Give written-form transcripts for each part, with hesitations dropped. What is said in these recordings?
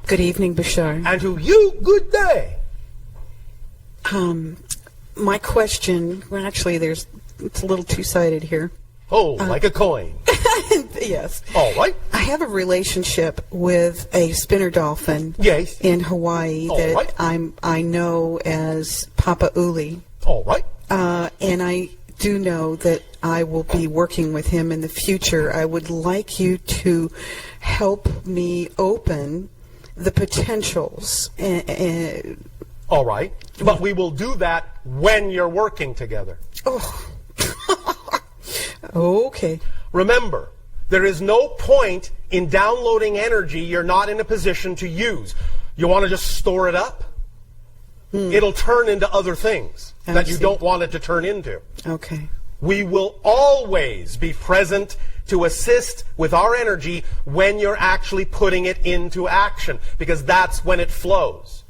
Good evening, Bashar. And to you, good day. My question, well, actually, it's a little two-sided here. Oh, like a coin. Yes. All right. I have a relationship with a spinner dolphin. Yes. In Hawaii All that right. I know as Papa Uli. All right. And I do know that I will be working with him in the future. I would like you to help me open the potentials. All right. But we will do that when you're working together. Oh. Okay. Remember, there is no point in downloading energy you're not in a position to use. You want to just store it up? It'll turn into other things that you don't want it to turn into. Okay. We will always be present to assist with our energy when you're actually putting it into action, because that's when it flows.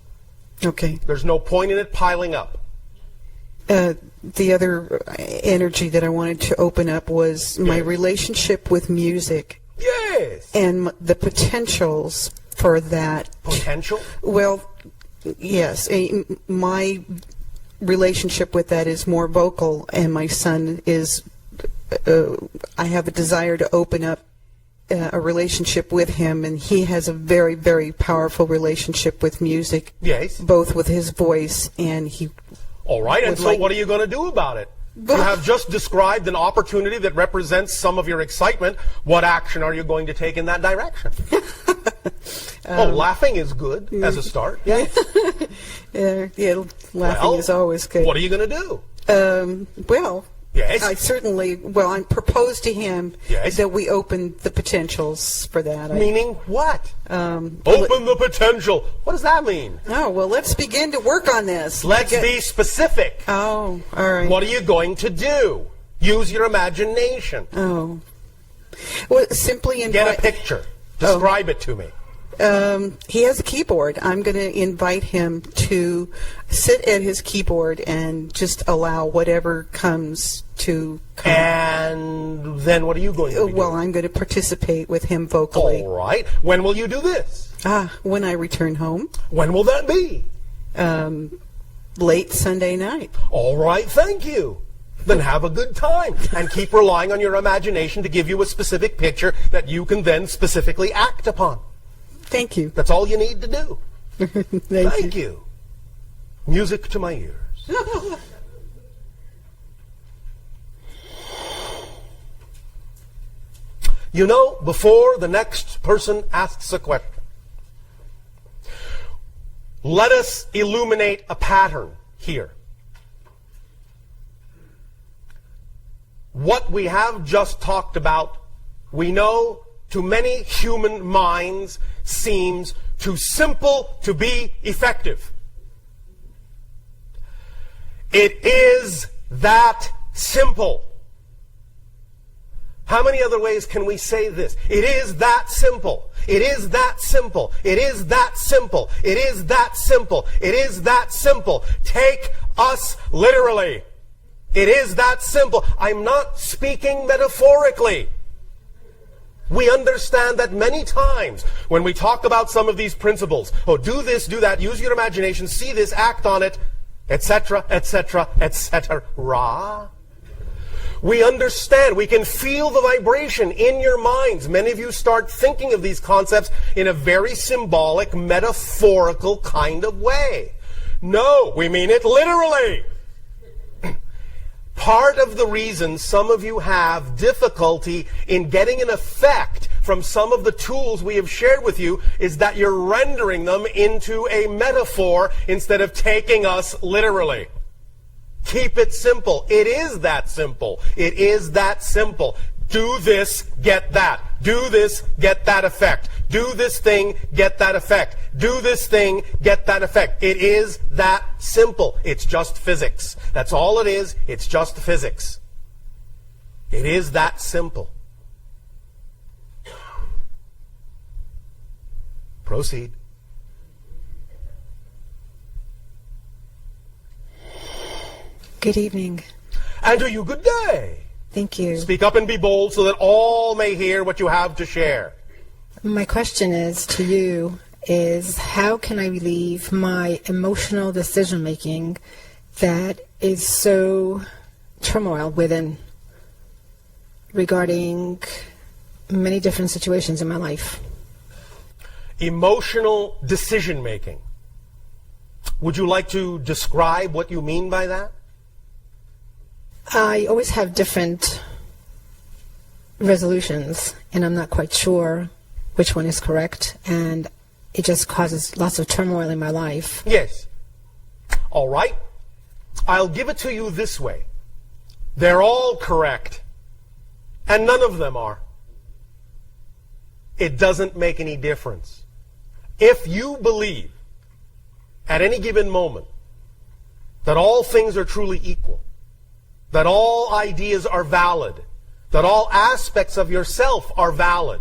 Okay. There's no point in it piling up. The other energy that I wanted to open up was my relationship with music. Yes. And the potentials for that. Potential? Well, yes. My relationship with that is more vocal, and my son is, I have a desire to open up a relationship with him, and he has a very, very powerful relationship with music. Yes. Both with his voice and he... All right, and so what are you going to do about it? You have just described an opportunity that represents some of your excitement. What action are you going to take in that direction? Laughing is good as a start. Yeah. Laughing is always good. What are you going to do? Yes. I proposed to him that we open the potentials for that. Meaning what? Open the potential. What does that mean? Oh, well, let's begin to work on this. Let's be specific. Oh, all right. What are you going to do? Use your imagination. Oh. Well, simply get a picture. Describe it to me. He has a keyboard. I'm going to invite him to sit at his keyboard and just allow whatever comes to come. And then what are you going to do? Well, I'm going to participate with him vocally. All right. When will you do this? When I return home. When will that be? Late Sunday night. All right, thank you. Then have a good time and keep relying on your imagination to give you a specific picture that you can then specifically act upon. Thank you. That's all you need to do. Thank you. Music to my ears. You know, before the next person asks a question, let us illuminate a pattern here. What we have just talked about, we know to many human minds seems too simple to be effective. It is that simple. How many other ways can we say this? It is that simple. It is that simple. It is that simple. It is that simple. It is that simple. Take us literally. It is that simple. I'm not speaking metaphorically. We understand that many times when we talk about some of these principles, do this, do that, use your imagination, see this, act on it, etc., etc., etc. We understand, we can feel the vibration in your minds. Many of you start thinking of these concepts in a very symbolic, metaphorical kind of way. No, we mean it literally. Part of the reason some of you have difficulty in getting an effect from some of the tools we have shared with you is that you're rendering them into a metaphor instead of taking us literally. Keep it simple. It is that simple. It is that simple. Do this, get that. Do this, get that effect. Do this thing, get that effect. Do this thing, get that effect. It is that simple. It's just physics. That's all it is. It's just physics. It is that simple. Proceed. Good evening. And to you, good day. Thank you. Speak up and be bold so that all may hear what you have to share. My question is to you is how can I relieve my emotional decision making that is so turmoil within regarding many different situations in my life. Emotional decision making. Would you like to describe what you mean by that? I always have different resolutions, and I'm not quite sure which one is correct, and it just causes lots of turmoil in my life. Yes. All right. I'll give it to you this way. They're all correct, and none of them are. It doesn't make any difference. If you believe at any given moment that all things are truly equal, that all ideas are valid, that all aspects of yourself are valid,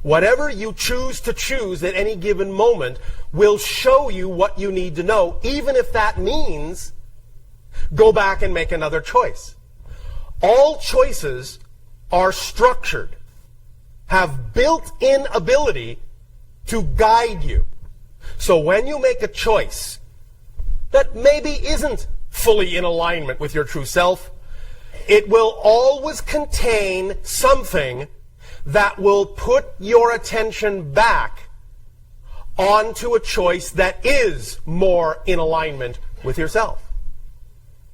whatever you choose to choose at any given moment will show you what you need to know, even if that means go back and make another choice. All choices are structured, have built-in ability to guide you. So when you make a choice that maybe isn't fully in alignment with your true self, it will always contain something that will put your attention back onto a choice that is more in alignment with yourself.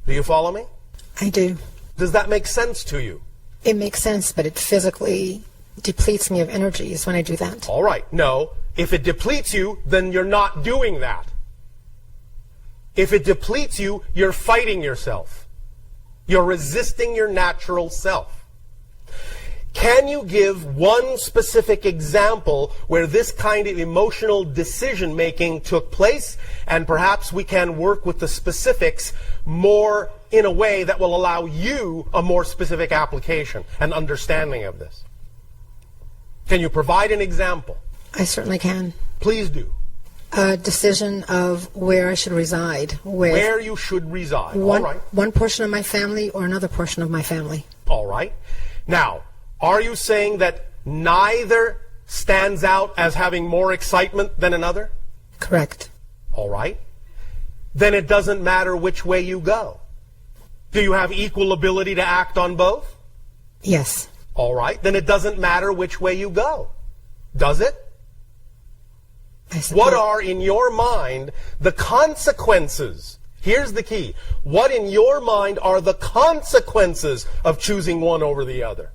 Do you follow me? I do. Does that make sense to you? It makes sense, but it physically depletes me of energies when I do that. All right. No. If it depletes you, then you're not doing that. If it depletes you, you're fighting yourself. You're resisting your natural self. Can you give one specific example where this kind of emotional decision-making took place? And perhaps we can work with the specifics more in a way that will allow you a more specific application and understanding of this. Can you provide an example? I certainly can. Please do. A decision of where I should reside. Where you should reside. All right. One portion of my family or another portion of my family. All right. Now, are you saying that neither stands out as having more excitement than another? Correct. All right. Then it doesn't matter which way you go. Do you have equal ability to act on both? Yes. All right. Then it doesn't matter which way you go. Does it? What are, in your mind, the consequences? Here's the key. What, in your mind, are the consequences of choosing one over the other?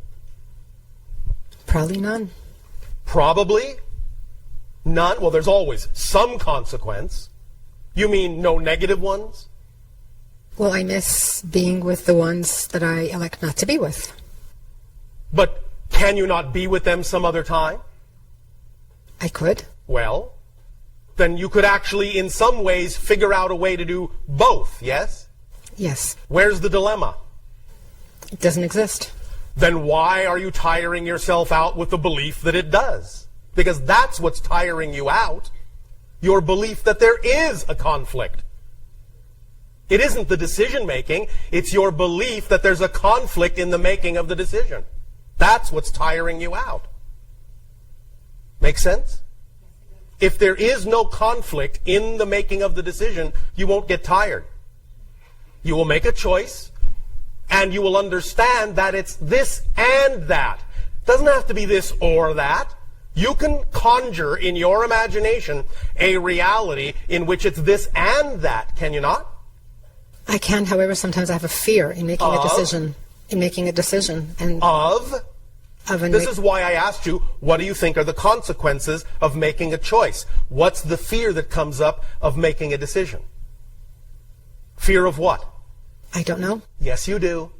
Probably none. Probably none? Well, there's always some consequence. You mean no negative ones? Well, I miss being with the ones that I elect not to be with. But can you not be with them some other time? I could. Well, then you could actually, in some ways, figure out a way to do both, yes? Yes. Where's the dilemma? It doesn't exist. Then why are you tiring yourself out with the belief that it does? Because that's what's tiring you out. Your belief that there is a conflict. It isn't the decision making, it's your belief that there's a conflict in the making of the decision. That's what's tiring you out. Make sense? If there is no conflict in the making of the decision, you won't get tired. You will make a choice, and you will understand that it's this and that. It doesn't have to be this or that. You can conjure in your imagination a reality in which it's this and that, can you not? I can, however, sometimes I have a fear in making a decision. And This is why I asked you, what do you think are the consequences of making a choice? What's the fear that comes up of making a decision? Fear of what? I don't know. Yes, you do.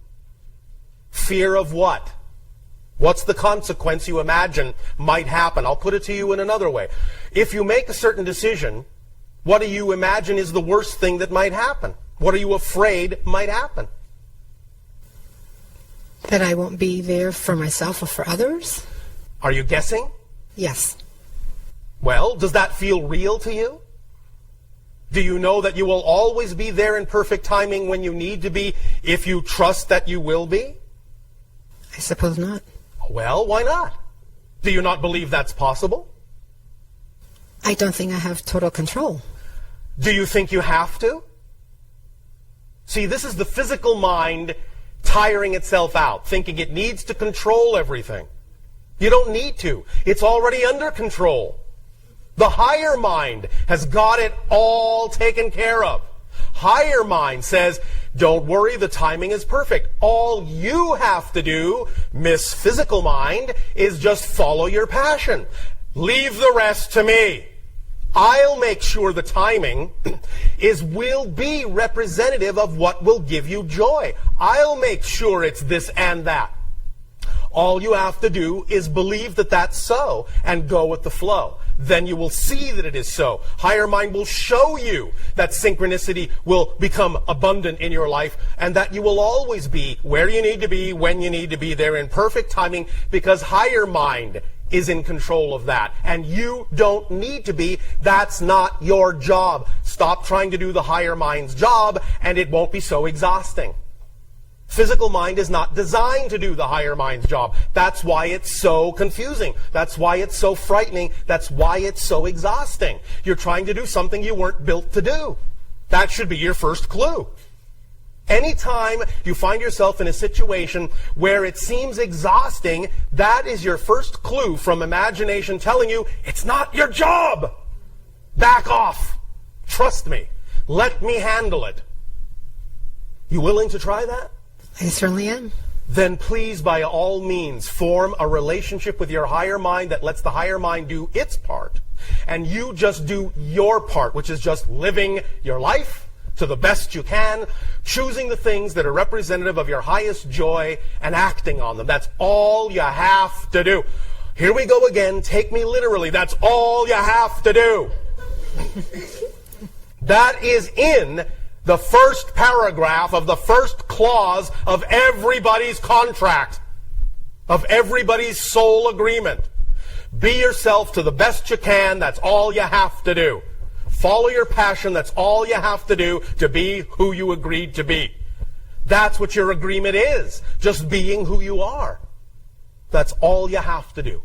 Fear of what? What's the consequence you imagine might happen? I'll put it to you in another way. If you make a certain decision, what do you imagine is the worst thing that might happen? What are you afraid might happen? That I won't be there for myself or for others? Are you guessing? Yes. Well, does that feel real to you? Do you know that you will always be there in perfect timing when you need to be if you trust that you will be? I suppose not. Well, why not? Do you not believe that's possible? I don't think I have total control. Do you think you have to? See, this is the physical mind tiring itself out, thinking it needs to control everything. You don't need to. It's already under control. The higher mind has got it all taken care of. Higher mind says, don't worry, the timing is perfect. All you have to do, Miss Physical Mind, is just follow your passion. Leave the rest to me. I'll make sure the timing will be representative of what will give you joy. I'll make sure it's this and that. All you have to do is believe that that's so and go with the flow. Then you will see that it is so. Higher mind will show you that synchronicity will become abundant in your life and that you will always be where you need to be, when you need to be there in perfect timing, because higher mind is in control of that. And you don't need to be. That's not your job. Stop trying to do the higher mind's job and it won't be so exhausting. Physical mind is not designed to do the higher mind's job. That's why it's so confusing. That's why it's so frightening. That's why it's so exhausting. You're trying to do something you weren't built to do. That should be your first clue. Anytime you find yourself in a situation where it seems exhausting, that is your first clue from imagination telling you it's not your job. Back off. Trust me. Let me handle it. You willing to try that? I certainly am. Then please, by all means, form a relationship with your higher mind that lets the higher mind do its part. And you just do your part, which is just living your life to the best you can, choosing the things that are representative of your highest joy and acting on them. That's all you have to do. Here we go again. Take me literally. That's all you have to do. That is in the first paragraph of the first clause of everybody's contract, of everybody's soul agreement. Be yourself to the best you can. That's all you have to do. Follow your passion. That's all you have to do to be who you agreed to be. That's what your agreement is. Just being who you are. That's all you have to do.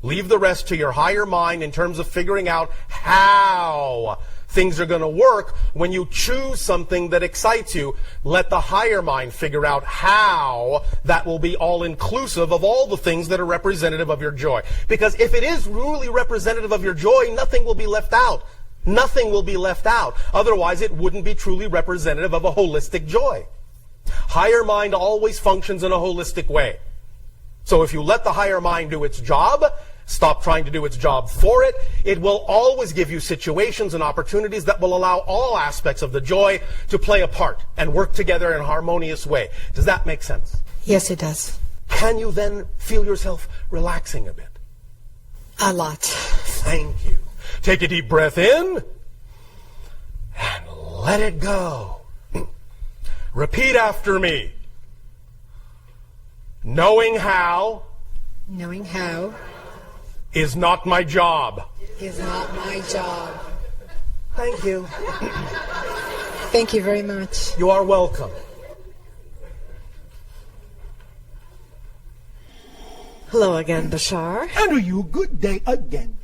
Leave the rest to your higher mind in terms of figuring out how things are going to work. When you choose something that excites you, let the higher mind figure out how that will be all inclusive of all the things that are representative of your joy. Because if it is really representative of your joy, nothing will be left out. Nothing will be left out. Otherwise, it wouldn't be truly representative of a holistic joy. Higher mind always functions in a holistic way. So if you let the higher mind do its job, stop trying to do its job for it, it will always give you situations and opportunities that will allow all aspects of the joy to play a part and work together in a harmonious way. Does that make sense? Yes, it does. Can you then feel yourself relaxing a bit? A lot. Thank you. Take a deep breath in and let it go. Repeat after me. Knowing how is not my job. Is not my job. Thank you. Thank you very much. You are welcome. Hello again, Bashar. And are you good day again?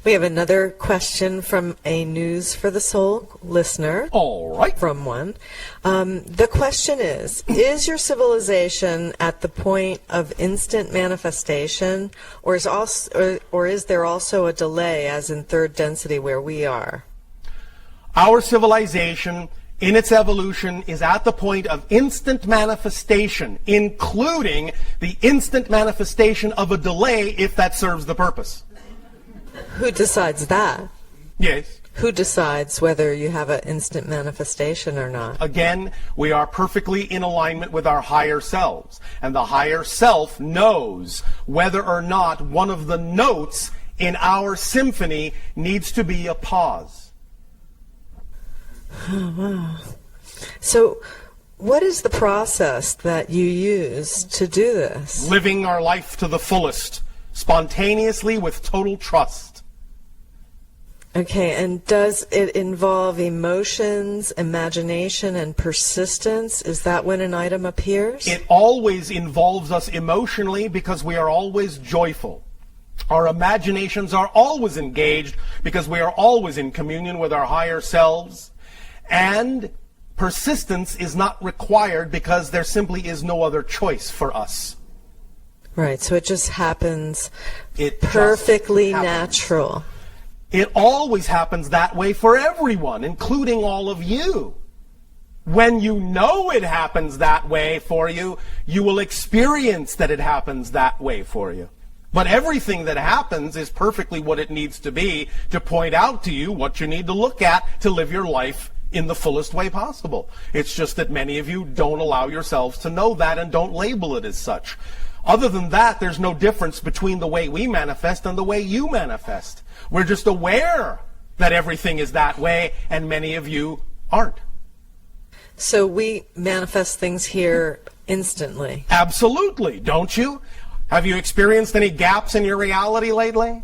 We have another question from a News for the Soul listener. All right. From one. The question is your civilization at the point of instant manifestation, or is there also a delay, as in third density where we are? Our civilization, in its evolution, is at the point of instant manifestation, including the instant manifestation of a delay, if that serves the purpose. Who decides that? Yes. Who decides whether you have an instant manifestation or not? Again, we are perfectly in alignment with our higher selves. And the higher self knows whether or not one of the notes in our symphony needs to be a pause. Oh, wow. So, what is the process that you use to do this? Living our life to the fullest, spontaneously with total trust. Okay, and does it involve emotions, imagination, and persistence? Is that when an item appears? It always involves us emotionally because we are always joyful. Our imaginations are always engaged because we are always in communion with our higher selves. And persistence is not required because there simply is no other choice for us. Right, so it just happens It just perfectly happens. natural. It always happens that way for everyone, including all of you. When you know it happens that way for you, you will experience that it happens that way for you. But everything that happens is perfectly what it needs to be to point out to you what you need to look at to live your life in the fullest way possible. It's just that many of you don't allow yourselves to know that and don't label it as such. Other than that, there's no difference between the way we manifest and the way you manifest. We're just aware that everything is that way, and many of you aren't. So we manifest things here instantly. Absolutely, don't you? Have you experienced any gaps in your reality lately?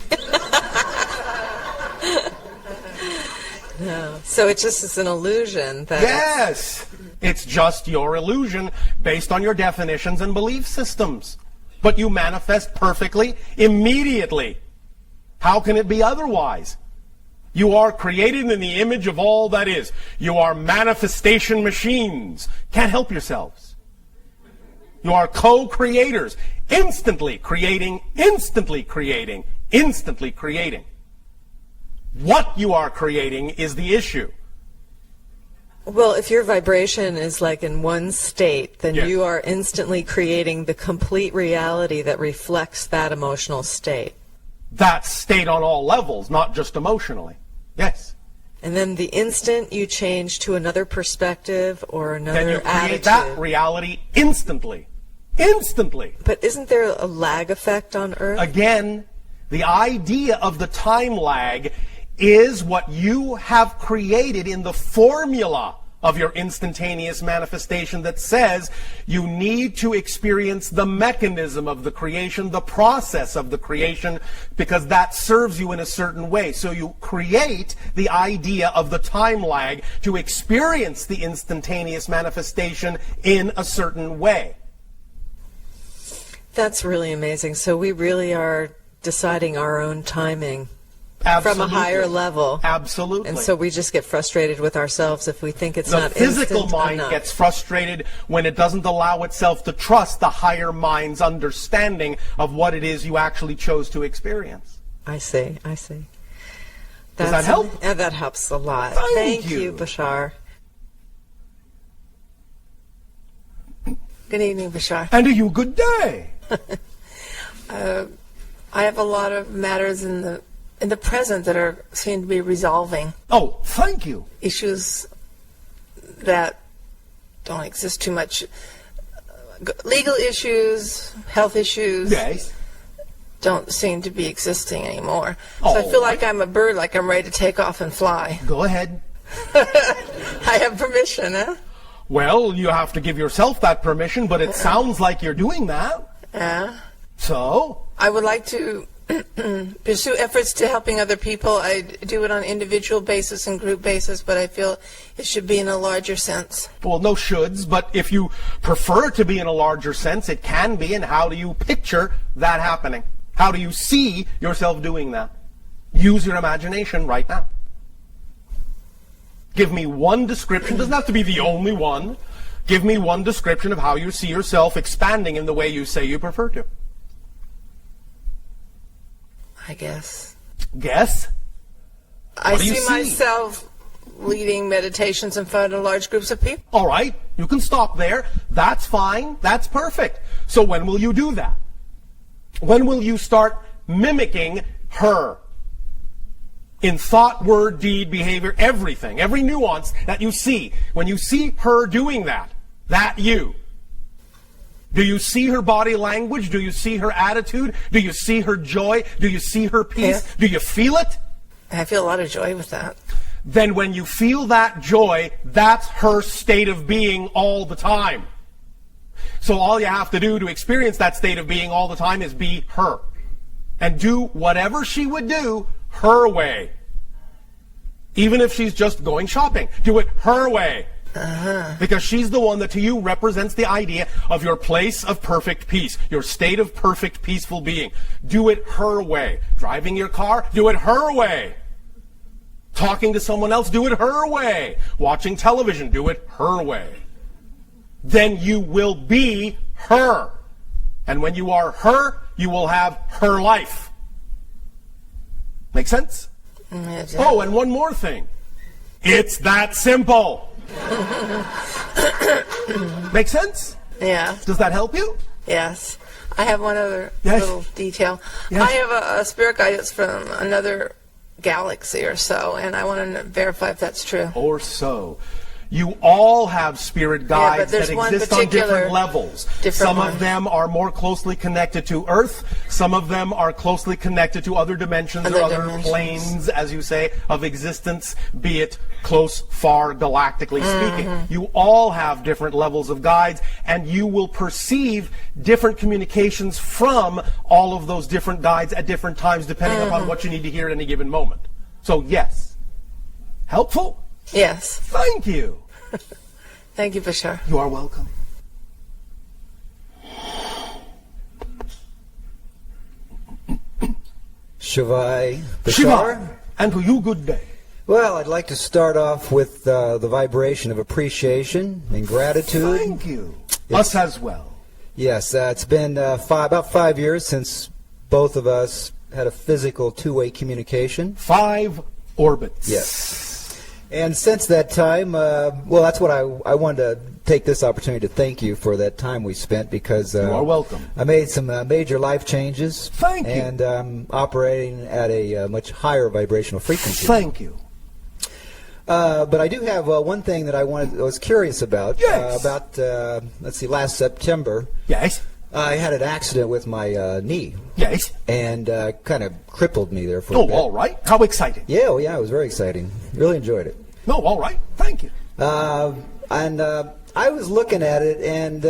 No. So it just is an illusion that Yes! It's just your illusion based on your definitions and belief systems. But you manifest perfectly, immediately. How can it be otherwise? You are created in the image of all that is. You are manifestation machines. Can't help yourselves. You are co-creators, instantly creating, instantly creating, instantly creating. What you are creating is the issue. Well, if your vibration is like in one state, then Yes. you are instantly creating the complete reality that reflects that emotional state. That state on all levels, not just emotionally. Yes. And then the instant you change to another perspective or Then you another create attitude. that reality instantly. Instantly. But isn't there a lag effect on Earth? Again, the idea of the time lag is what you have created in the formula of your instantaneous manifestation that says you need to experience the mechanism of the creation, the process of the creation, because that serves you in a certain way. So you create the idea of the time lag to experience the instantaneous manifestation in a certain way. That's really amazing. So we really are deciding our own timing Absolutely. from a higher level. Absolutely. And so we just get frustrated with ourselves if we think it's The not physical instant mind enough. gets frustrated when it doesn't allow itself to trust the higher mind's understanding of what it is you actually chose to experience. I see. I see. Does that help? Yeah, that helps a lot. Thank you. Bashar. Good evening, Bashar. And a you good day. I have a lot of matters in the present that are seem to be resolving Oh, thank you. issues that don't exist too much. Legal issues, health issues Yes. don't seem to be existing anymore. Oh, So I feel like I'm a bird, like I'm ready to take off and fly. Go ahead. I have permission, huh? Well, you have to give yourself that permission, but it sounds like you're doing that. Yeah. So, I would like to pursue efforts to helping other people. I do it on an individual basis and group basis, but I feel it should be in a larger sense. well, no shoulds, but if you prefer it to be in a larger sense, it can be. And how do you picture that happening? How do you see yourself doing that? Use your imagination right now. Give me one description. Doesn't have to be the only one. Give me one description of how you see yourself expanding in the way you say you prefer to. I guess. Guess? I What do you see see? myself leading meditations in front of large groups of people. All right, you can stop there. That's fine. That's perfect. So when will you do that? When will you start mimicking her? In thought, word, deed, behavior, everything, every nuance that you see. When you see her doing that you. Do you see her body language? Do you see her attitude? Do you see her joy? Do you see her peace? Yeah. Do you feel it? I feel a lot of joy with that. Then when you feel that joy, that's her state of being all the time. So all you have to do to experience that state of being all the time is be her. And do whatever she would do her way. Even if she's just going shopping, do it her way. Because she's the one that to you represents the idea of your place of perfect peace, your state of perfect peaceful being. Do it her way. Driving your car, do it her way. Talking to someone else, do it her way. Watching television, do it her way. Then you will be her. And when you are her, you will have her life. Make sense? Oh, and one more thing. It's that simple. Make sense? Yeah. Does that help you? Yes. I have one other Yes. little detail. Yes. I have a spirit guide that's from another galaxy or so, and I want to verify if that's true. Or so. You all have spirit guides but there's that one exist on particular different levels. different Some one. of them are more closely connected to Earth. Some of them are closely connected to other dimensions or Other other dimensions. planes, as you say, of existence, be it close, far, galactically speaking. You all have different levels of guides, and you will perceive different communications from all of those different guides at different times, depending upon what you need to hear at any given moment. So, yes. Helpful? Yes. Thank you. Thank you, Bashar. You are welcome. Shivai Bashar. Shiva, and to you good day. Well, I'd like to start off with the vibration of appreciation and gratitude. Thank you. Us as well. Yes, it's been about 5 years since both of us had a physical two-way communication. 5 orbits. Yes. And since that time, well, that's what I wanted to take this opportunity to thank you for that time we spent, because You are welcome. I made some major life changes. Thank you. And I'm operating at a much higher vibrational frequency. Thank you. But I do have one thing that I was curious about. Yes. Let's see, last September, Yes. I had an accident with my knee, Yes. and kind of crippled me there for a Oh, bit. all right. How exciting. Yeah, well, yeah, it was very exciting. Really enjoyed it. No, all right. Thank you. And I was looking at it, and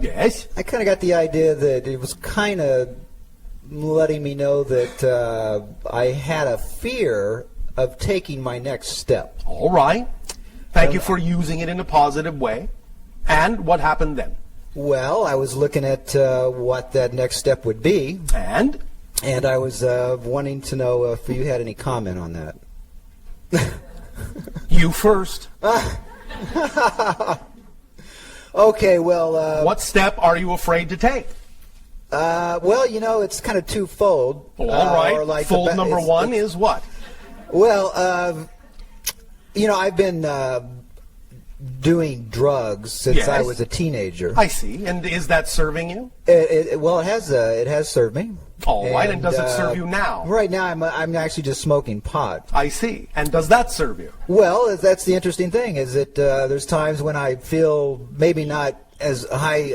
Yes. I kind of got the idea that it was kind of letting me know that I had a fear of taking my next step. All right. Thank you for using it in a positive way. And what happened then? Well, I was looking at what that next step would be, And? and I was wanting to know if you had any comment on that. You first. Okay, well... What step are you afraid to take? well, you know, it's kind of twofold. Oh, all right. Or like Fold number one is what? Well, you know, I've been doing drugs since Yes. I was a teenager. I see. And is that serving you? Well, it has served me. All right. And does it serve you now? Right now, I'm actually just smoking pot. I see. And does that serve you? Well, that's the interesting thing, is that there's times when I feel maybe not as high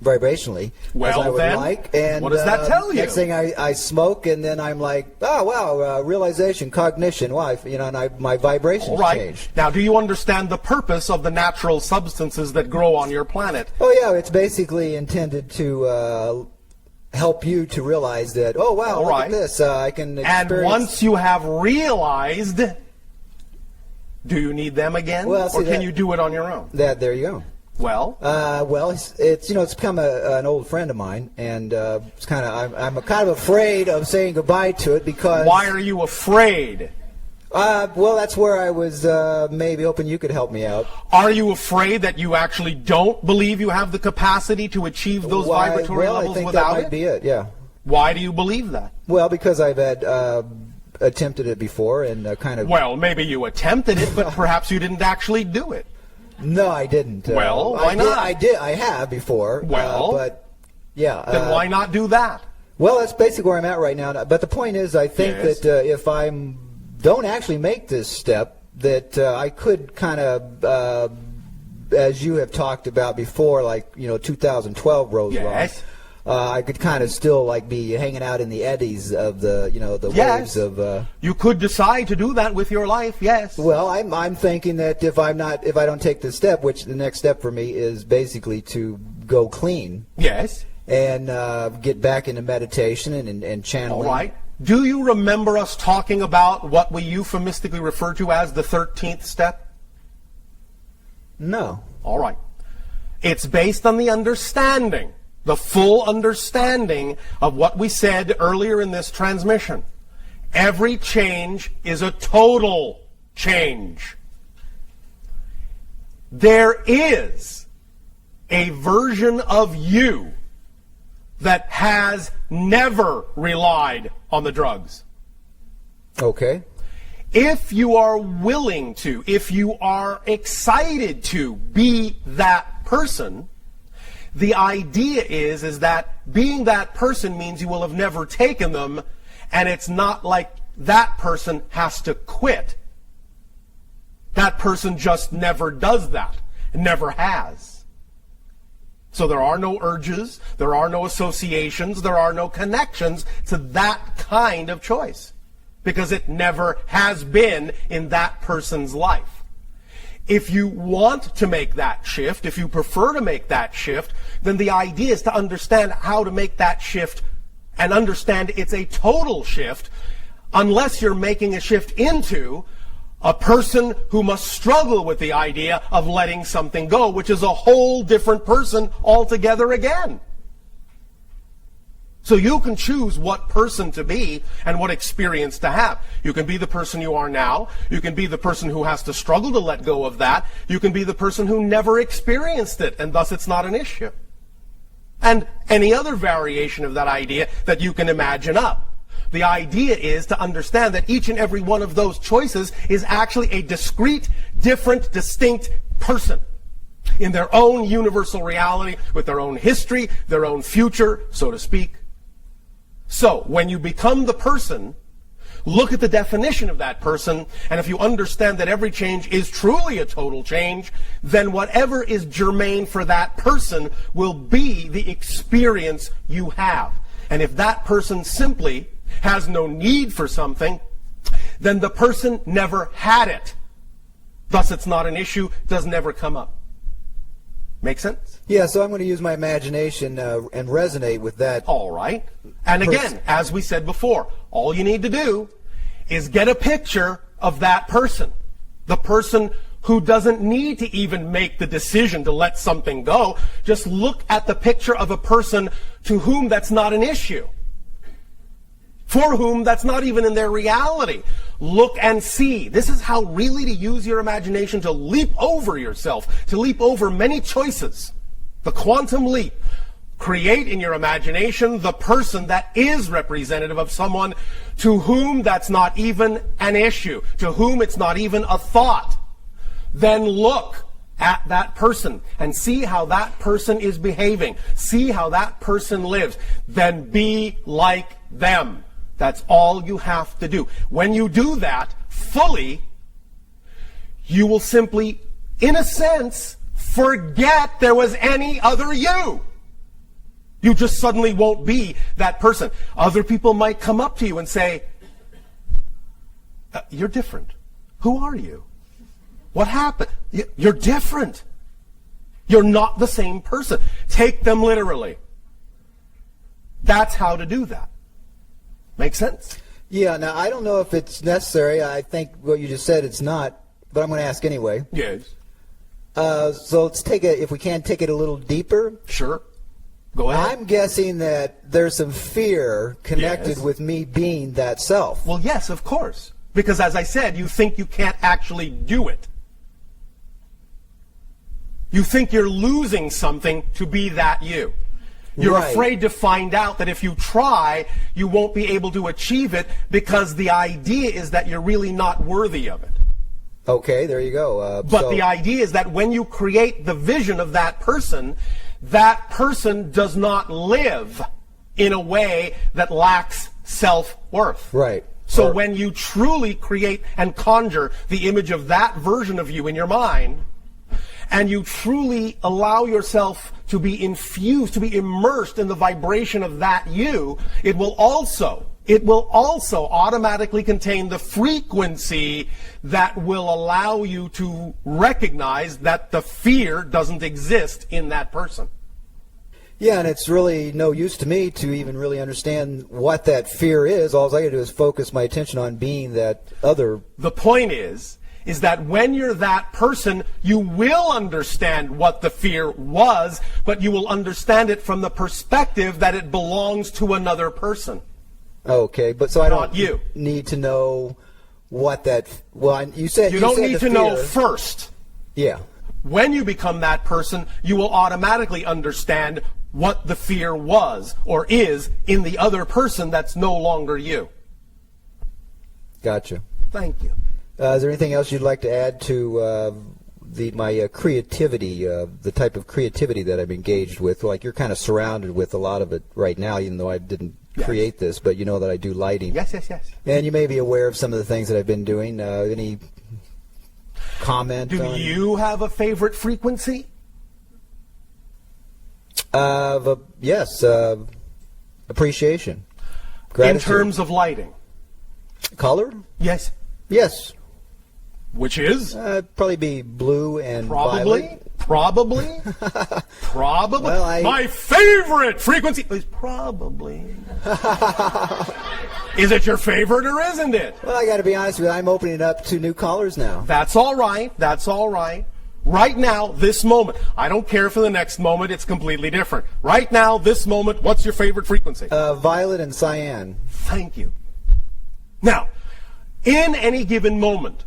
vibrationally Well, as I would then, like. And what does that tell you? Next thing I smoke, and then I'm like, oh wow, realization, cognition, why, you know, and my vibrations All right. change. Now, do you understand the purpose of the natural substances that grow on your planet? Oh yeah, it's basically intended to help you to realize that, oh wow, All look right. at this, I can experience. And once you have realized, do you need them again? Well, see, or can that- you do it on your own? There you go. Well, Well, it's you know, it's become an old friend of mine, and it's kind of I'm kind of afraid of saying goodbye to it, because why are you afraid? well, that's where I was maybe hoping you could help me out. Are you afraid that you actually don't believe you have the capacity to achieve those Why- vibratory well, levels I think without that might it? be it. Yeah. Why do you believe that? Well, because I've had attempted it before, and kind of. Well, maybe you attempted it, but perhaps you didn't actually do it. No, I didn't. Well, why I not? I have before. Well, but yeah. Then why not do that? Well, that's basically where I'm at right now. But the point is, I think Yes. that if I don't actually make this step, that I could kind of, as you have talked about before, like, you know, 2012 rolls Yes. around. I could kind of still like be hanging out in the eddies of the, you know, the Yes. waves of. You could decide to do that with your life, yes. Well, I'm thinking that if I don't take this step, which the next step for me is basically to go clean Yes. and get back into meditation and All channeling. right. Do you remember us talking about what we euphemistically refer to as the 13th step? No. All right. It's based on the understanding, the full understanding of what we said earlier in this transmission. Every change is a total change. There is a version of you that has never relied on the drugs. Okay. If you are willing to, if you are excited to be that person, the idea is that being that person means you will have never taken them, and it's not like that person has to quit. That person just never does that, never has. So there are no urges, there are no associations, there are no connections to that kind of choice, because it never has been in that person's life. If you want to make that shift, if you prefer to make that shift, then the idea is to understand how to make that shift and understand it's a total shift, unless you're making a shift into a person who must struggle with the idea of letting something go, which is a whole different person altogether again. So you can choose what person to be and what experience to have. You can be the person you are now. You can be the person who has to struggle to let go of that. You can be the person who never experienced it, and thus it's not an issue. And any other variation of that idea that you can imagine up. The idea is to understand that each and every one of those choices is actually a discrete, different, distinct person in their own universal reality, with their own history, their own future, so to speak. So, when you become the person, look at the definition of that person, and if you understand that every change is truly a total change, then whatever is germane for that person will be the experience you have. And if that person simply has no need for something, then the person never had it. Thus, it's not an issue, does never come up. Make sense? Yeah, so I'm going to use my imagination and resonate with that. All right. And again, as we said before, all you need to do is get a picture of that person. The person who doesn't need to even make the decision to let something go. Just look at the picture of a person to whom that's not an issue, for whom that's not even in their reality. Look and see. This is how really to use your imagination to leap over yourself, to leap over many choices. The quantum leap. Create in your imagination the person that is representative of someone to whom that's not even an issue, to whom it's not even a thought. Then look at that person and see how that person is behaving. See how that person lives. Then be like them. That's all you have to do. When you do that fully, you will simply, in a sense, forget there was any other you. You just suddenly won't be that person. Other people might come up to you and say, you're different. Who are you? What happened? You're different. You're not the same person. Take them literally. That's how to do that. Make sense? Yeah, now I don't know if it's necessary. I think what you just said, it's not, but I'm going to ask anyway. Yes. So let's take it, if we can, take it a little deeper. Sure. Go ahead. I'm guessing that there's some fear connected with me being that self. Well, yes, of course. Because as I said, you think you can't actually do it. You think you're losing something to be that you. You're afraid to find out that if you try, you won't be able to achieve it, because the idea is that you're really not worthy of it. Okay, there you go. But the idea is that when you create the vision of that person does not live in a way that lacks self-worth. Right. So when you truly create and conjure the image of that version of you in your mind, and you truly allow yourself to be infused, to be immersed in the vibration of that you, it will also automatically contain the frequency that will allow you to recognize that the fear doesn't exist in that person. Yeah, and it's really no use to me to even really understand what that fear is. All I got to do is focus my attention on being that other. The point is is that when you're that person, you will understand what the fear was, but you will understand it from the perspective that it belongs to another person. Okay, but so I Not don't you. need to know what that. Well, you said You don't said need the to know fear. first. Yeah. When you become that person, you will automatically understand what the fear was or is in the other person that's no longer you. Gotcha. Thank you. Is there anything else you'd like to add to my creativity, the type of creativity that I'm engaged with? Like, you're kind of surrounded with a lot of it right now, even though I didn't create this, but you know that I do lighting. Yes. And you may be aware of some of the things that I've been doing. Any comment Do on? you have a favorite frequency? Yes. Appreciation. Gratitude. In terms of lighting? Color? Yes. Yes. Which is? Probably be blue and violet. Probably. Well, My favorite frequency is probably. Is it your favorite or isn't it? Well, I got to be honest with you. I'm opening up to new colors now. That's all right. Right now, this moment. I don't care for the next moment. It's completely different. Right now, this moment, what's your favorite frequency? Violet and cyan. Thank you. Now, in any given moment,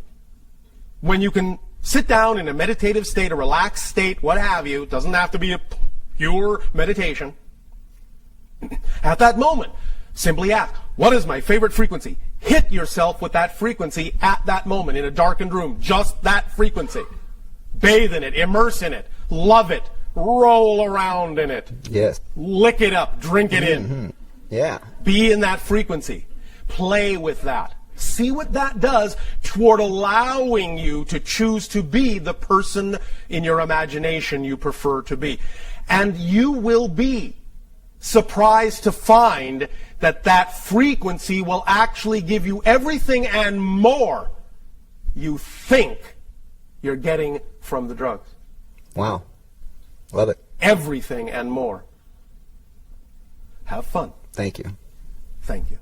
when you can sit down in a meditative state, a relaxed state, what have you, it doesn't have to be a pure meditation. At that moment, simply ask, what is my favorite frequency? Hit yourself with that frequency at that moment in a darkened room, just that frequency. Bathe in it, immerse in it, love it, roll around in it. Yes. Lick it up, drink it in. Mm-hmm. Yeah. Be in that frequency. Play with that. See what that does toward allowing you to choose to be the person in your imagination you prefer to be. And you will be surprised to find that that frequency will actually give you everything and more you think you're getting from the drugs. Wow. Love it. Everything and more. Have fun. Thank you. Thank you.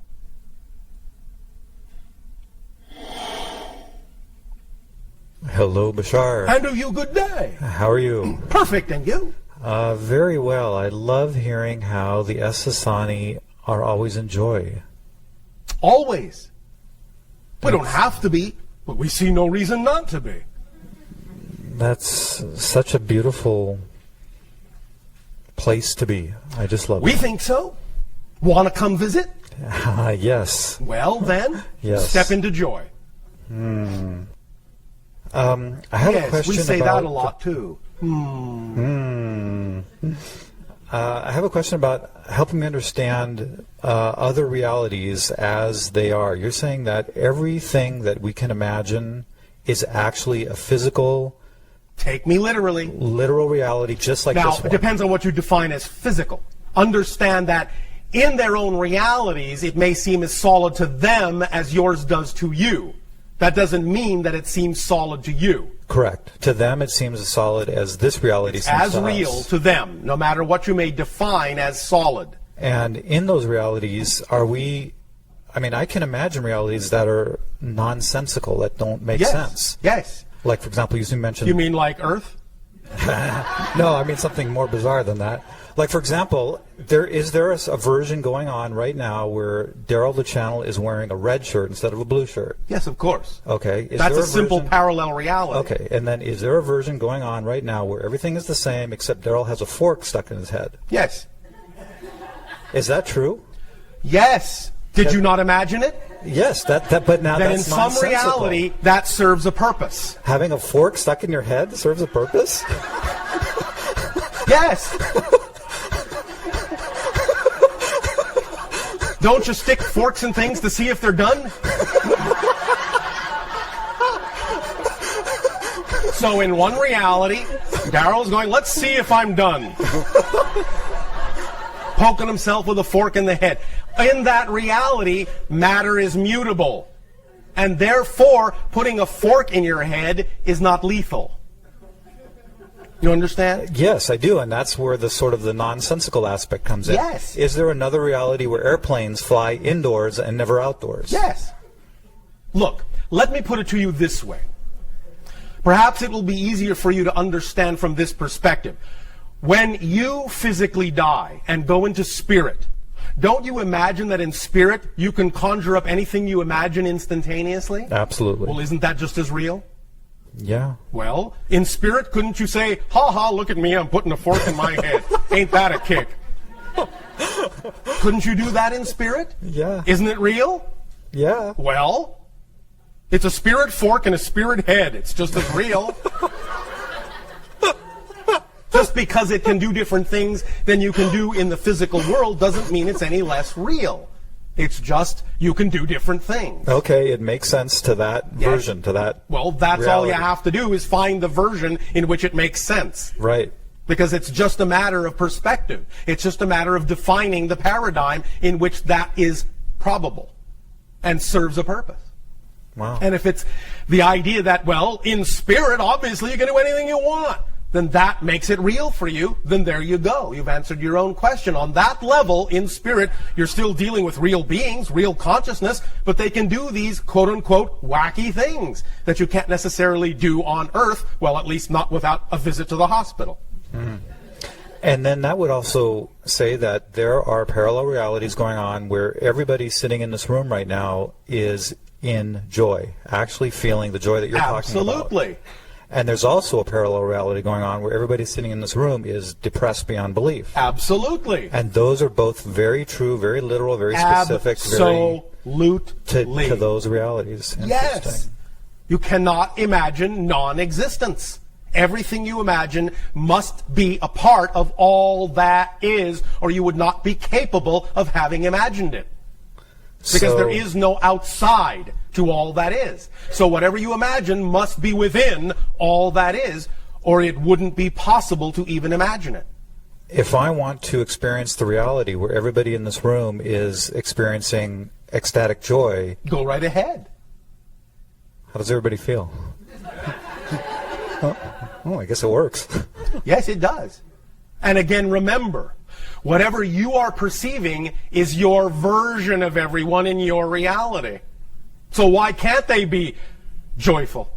Hello, Bashar. And to you, good day. How are you? Perfect, and you? Very well. I love hearing how the Essassani are always in joy. Always. We don't have to be, but we see no reason not to be. That's such a beautiful place to be. I just love We it. think so. Want to come visit? Yes. Well, then, Yes. step into joy. I have a Yes, question we say about, that a lot, too. I have a question about helping me understand other realities as they are. You're saying that everything that we can imagine is actually a physical, Take me literally. literal reality, just like Now, this it one. depends on what you define as physical. Understand that in their own realities, it may seem as solid to them as yours does to you. That doesn't mean that it seems solid to you. Correct. To them, it seems as solid as this reality seems As to real us. to them, no matter what you may define as solid. And in those realities, are we? I mean, I can imagine realities that are nonsensical, that don't make Yes. sense. Yes. Like, for example, you mentioned. You mean like Earth? No, I mean something more bizarre than that. Like, for example, is there a version going on right now where Darryl the Channel is wearing a red shirt instead of a blue shirt? Yes, of course. Okay. Is That's there a simple version- parallel reality. Okay, and then is there a version going on right now where everything is the same except Darryl has a fork stuck in his head? Yes. Is that true? Yes. Did you not imagine it? Yes, but now Then in that's some nonsensical. reality, that serves a purpose. Having a fork stuck in your head serves a purpose? Yes. Don't you stick forks in things to see if they're done? So in one reality, Darryl's going, let's see if I'm done. Poking himself with a fork in the head. In that reality, matter is mutable. And therefore, putting a fork in your head is not lethal. You understand? Yes, I do, and that's where the sort of the nonsensical aspect comes in. Yes. Is there another reality where airplanes fly indoors and never outdoors? Yes. Look, let me put it to you this way. Perhaps it will be easier for you to understand from this perspective. When you physically die and go into spirit, don't you imagine that in spirit you can conjure up anything you imagine instantaneously? Absolutely. Well, isn't that just as real? Yeah. Well, in spirit, couldn't you say, ha ha, look at me, I'm putting a fork in my head. Ain't that a kick? Couldn't you do that in spirit? Yeah. Isn't it real? Yeah. Well, it's a spirit fork and a spirit head. It's just as real. Just because it can do different things than you can do in the physical world doesn't mean it's any less real. It's just you can do different things. Okay, it makes sense to that version, to that Well, that's reality. all you have to do is find the version in which it makes sense. Right. Because it's just a matter of perspective. It's just a matter of defining the paradigm in which that is probable and serves a purpose. Wow. And if it's the idea that, well, in spirit, obviously you can do anything you want, then that makes it real for you, then there you go. You've answered your own question. On that level, in spirit, you're still dealing with real beings, real consciousness, but they can do these quote-unquote wacky things that you can't necessarily do on Earth, well, at least not without a visit to the hospital. Mm. And then that would also say that there are parallel realities going on where everybody sitting in this room right now is in joy, actually feeling the joy that you're talking about. Absolutely. And there's also a parallel reality going on where everybody sitting in this room is depressed beyond belief. Absolutely. And those are both very true, very literal, very specific, very to those realities. Yes. Interesting. You cannot imagine non-existence. Everything you imagine must be a part of all that is, or you would not be capable of having imagined it. Because there is no outside to all that is. So whatever you imagine must be within all that is, or it wouldn't be possible to even imagine it. If I want to experience the reality where everybody in this room is experiencing ecstatic joy, go right ahead. How does everybody feel? Oh, I guess it works. Yes, it does. And again, remember, whatever you are perceiving is your version of everyone in your reality. So why can't they be joyful?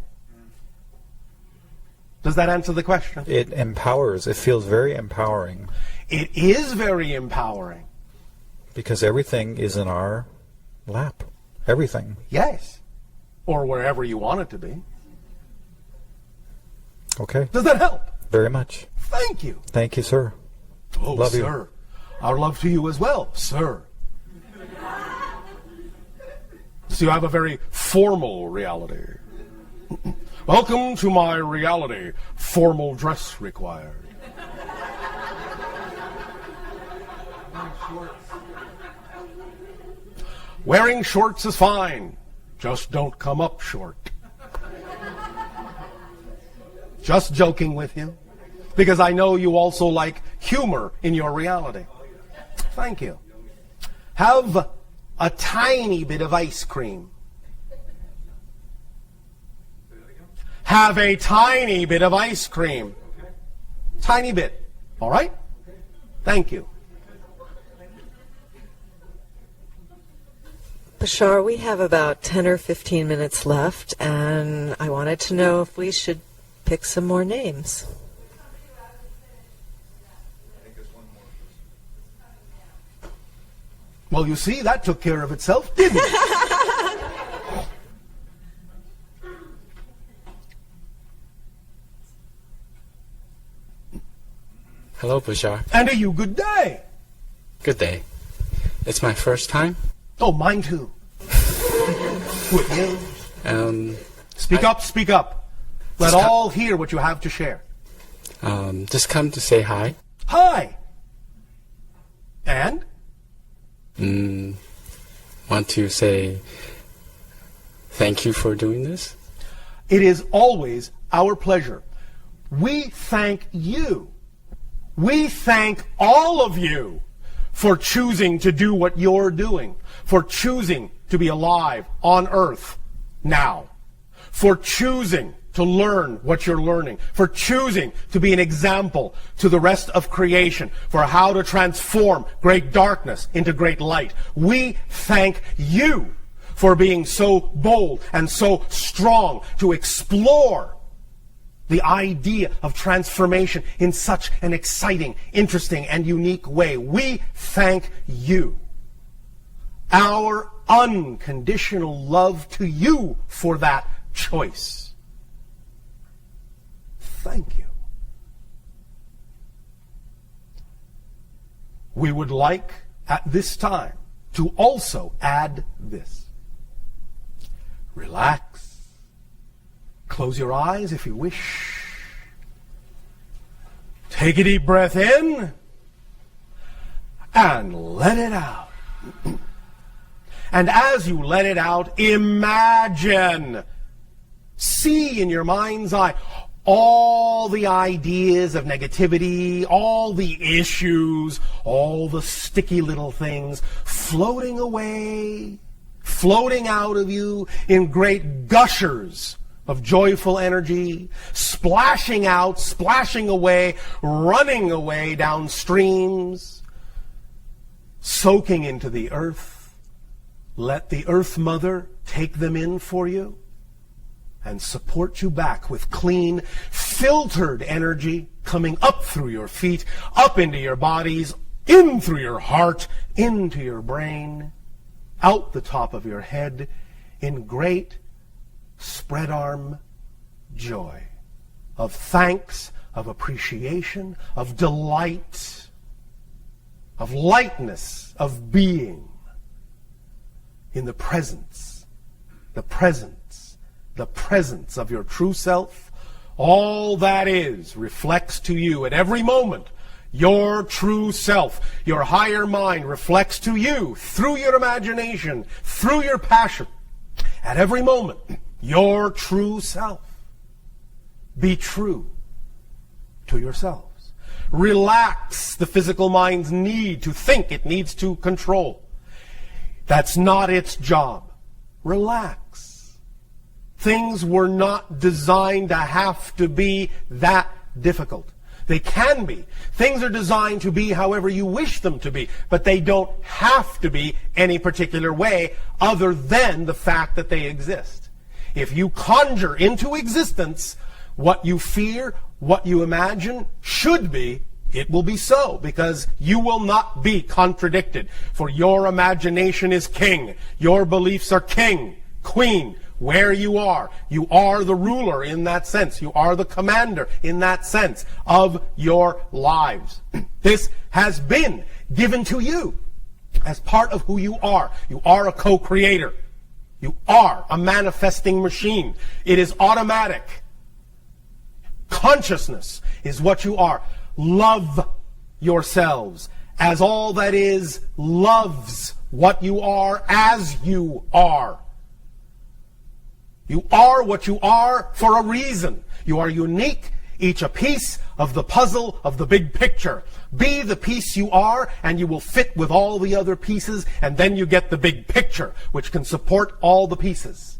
Does that answer the question? It empowers. It feels very empowering. It is very empowering. Because everything is in our lap. Everything. Yes. Or wherever you want it to be. Okay. Does that help? Very much. Thank you. Thank you, sir. Oh, love sir. You. Our love to you as well, sir. So you have a very formal reality. Welcome to my reality. Formal dress required. Wearing shorts is fine. Just don't come up short. Just joking with you. Because I know you also like humor in your reality. Thank you. Have a tiny bit of ice cream. Have a tiny bit of ice cream. Tiny bit. All right? Thank you. Bashar, we have about 10 or 15 minutes left, and I wanted to know if we should pick some more names. Well, you see, that took care of itself, didn't it? Hello, Bashar. And you, good day. Good day. It's my first time. Oh, mine too. With you. Speak up, speak up. Let all hear what you have to share. Just come to say hi. Hi. And? Want to say thank you for doing this? It is always our pleasure. We thank you. We thank all of you for choosing to do what you're doing, for choosing to be alive on Earth now, for choosing to learn what you're learning, for choosing to be an example to the rest of creation, for how to transform great darkness into great light. We thank you for being so bold and so strong to explore the idea of transformation in such an exciting, interesting, and unique way. We thank you. Our unconditional love to you for that choice. Thank you. We would like at this time to also add this. Relax. Close your eyes if you wish. Take a deep breath in and let it out. And as you let it out, imagine, see in your mind's eye all the ideas of negativity, all the issues, all the sticky little things floating away, floating out of you in great gushers of joyful energy, splashing out, splashing away, running away down streams, soaking into the earth. Let the Earth Mother take them in for you and support you back with clean, filtered energy coming up through your feet, up into your bodies, in through your heart, into your brain, out the top of your head, in great spread arm joy of thanks, of appreciation, of delight, of lightness, of being in the presence of your true self. All that is reflects to you at every moment. Your true self, your higher mind reflects to you through your imagination, through your passion. At every moment, your true self. Be true to yourselves. Relax the physical mind's need to think, it needs to control. That's not its job. Relax. Things were not designed to have to be that difficult. They can be. Things are designed to be however you wish them to be, but they don't have to be any particular way other than the fact that they exist. If you conjure into existence what you fear, what you imagine should be, it will be so, because you will not be contradicted. For your imagination is king. Your beliefs are king, queen, where you are. You are the ruler in that sense. You are the commander in that sense of your lives. This has been given to you as part of who you are. You are a co-creator. You are a manifesting machine. It is automatic. Consciousness is what you are. Love yourselves as all that is loves what you are as you are. You are what you are for a reason. You are unique, each a piece of the puzzle of the big picture. Be the piece you are, and you will fit with all the other pieces, and then you get the big picture, which can support all the pieces.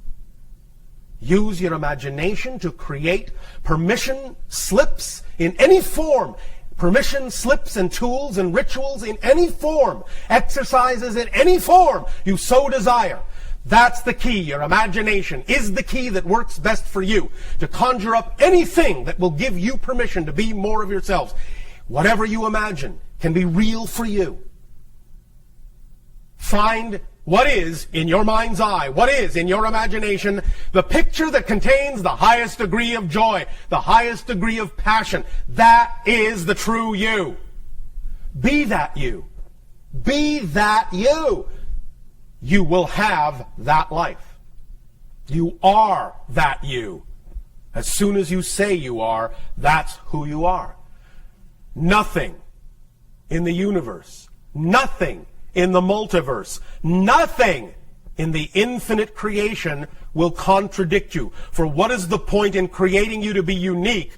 Use your imagination to create permission slips in any form. Permission slips and tools and rituals in any form. Exercises in any form you so desire. That's the key. Your imagination is the key that works best for you to conjure up anything that will give you permission to be more of yourselves. Whatever you imagine can be real for you. Find what is in your mind's eye, what is in your imagination, the picture that contains the highest degree of joy, the highest degree of passion. That is the true you. Be that you. Be that you. You will have that life. You are that you. As soon as you say you are, that's who you are. Nothing in the universe, nothing in the multiverse, nothing in the infinite creation will contradict you. For what is the point in creating you to be unique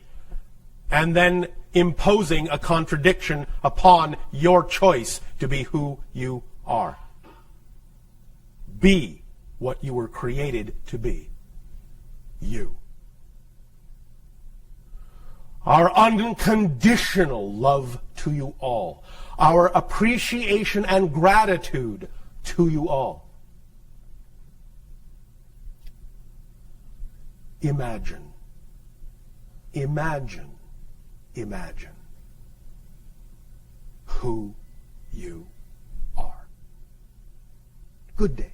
and then imposing a contradiction upon your choice to be who you are? Be what you were created to be. You. Our unconditional love to you all. Our appreciation and gratitude to you all. Imagine imagine who you are. Good day.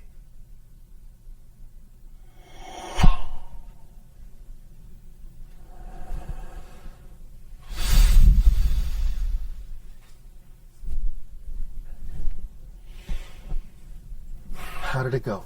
How did it go?